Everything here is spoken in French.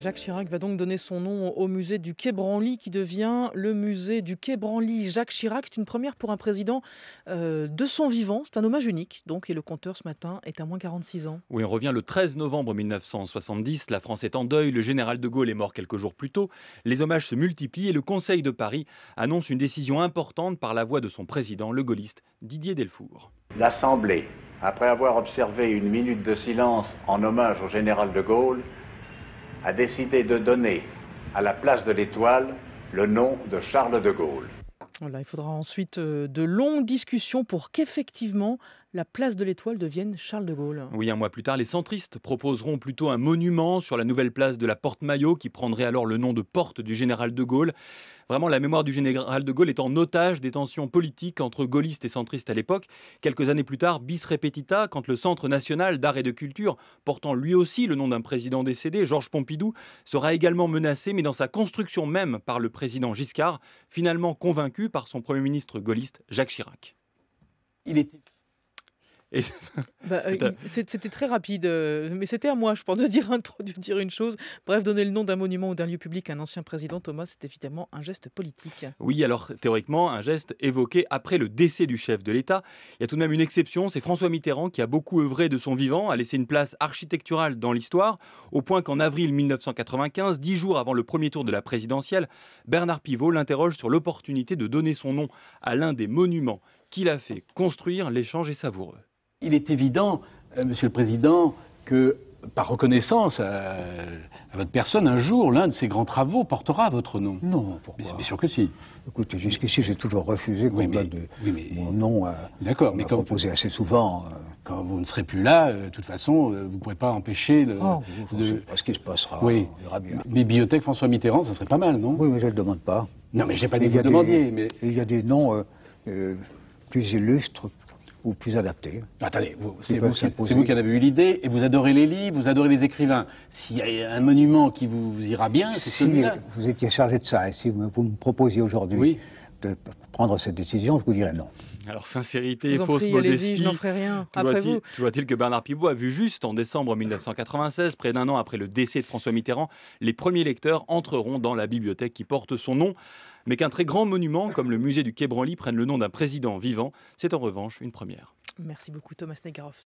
Jacques Chirac va donc donner son nom au musée du Quai Branly qui devient le musée du Quai Branly. Jacques Chirac, c'est une première pour un président de son vivant. C'est un hommage unique donc, et le compteur ce matin est à moins 46 ans. Oui, on revient le 13 novembre 1970. La France est en deuil. Le général de Gaulle est mort quelques jours plus tôt. Les hommages se multiplient et le Conseil de Paris annonce une décision importante par la voix de son président, le gaulliste Didier Delfour. L'Assemblée, après avoir observé une minute de silence en hommage au général de Gaulle, a décidé de donner à la place de l'Étoile le nom de Charles de Gaulle. Voilà, il faudra ensuite de longues discussions pour qu'effectivement la place de l'Étoile devienne Charles de Gaulle. Oui, un mois plus tard, les centristes proposeront plutôt un monument sur la nouvelle place de la Porte-Maillot qui prendrait alors le nom de Porte du général de Gaulle. Vraiment, la mémoire du général de Gaulle est en otage des tensions politiques entre gaullistes et centristes à l'époque. Quelques années plus tard, bis repetita, quand le Centre national d'art et de culture, portant lui aussi le nom d'un président décédé, Georges Pompidou, sera également menacé, mais dans sa construction même par le président Giscard, finalement convaincu par son Premier ministre gaulliste, Jacques Chirac. Il était... Et C'était très rapide, mais c'était à moi, je pense, de dire une chose. Bref, donner le nom d'un monument ou d'un lieu public à un ancien président, Thomas, c'est évidemment un geste politique. Oui, alors théoriquement, un geste évoqué après le décès du chef de l'État. Il y a tout de même une exception, c'est François Mitterrand qui a beaucoup œuvré de son vivant, a laissé une place architecturale dans l'histoire, au point qu'en avril 1995, 10 jours avant le premier tour de la présidentielle, Bernard Pivot l'interroge sur l'opportunité de donner son nom à l'un des monuments qu'il a fait construire. L'échange est savoureux. Il est évident, Monsieur le Président, que par reconnaissance à votre personne, un jour, l'un de ces grands travaux portera votre nom. Non, pourquoi? Mais bien sûr que si. Écoutez, jusqu'ici, j'ai toujours refusé qu'on donne mon nom d'accord, mais comme proposé assez souvent. Quand vous ne serez plus là, de toute façon, vous ne pourrez pas empêcher Ce qui se passera, oui. on verra bien. Mais Bibliothèque François Mitterrand, ça serait pas mal, non? Oui, mais je ne le demande pas. Non, mais j'ai pas dit que vous le demandiez. Mais... Il y a des noms plus illustres ou plus adaptés. Attendez, c'est vous qui en avez eu l'idée, et vous adorez les livres, vous adorez les écrivains. S'il y a un monument qui vous ira bien, c'est celui-là. Si vous étiez chargé de ça, et si vous me proposiez aujourd'hui de prendre cette décision, je vous dirais non. Alors, sincérité, fausse prie, modestie. je n'en ferai rien. Après vous. Toujours est-il que Bernard Pivot a vu juste en décembre 1996, près d'un an après le décès de François Mitterrand, les premiers lecteurs entreront dans la bibliothèque qui porte son nom. Mais qu'un très grand monument comme le musée du Quai Branly prenne le nom d'un président vivant, c'est en revanche une première. Merci beaucoup Thomas Negaroff.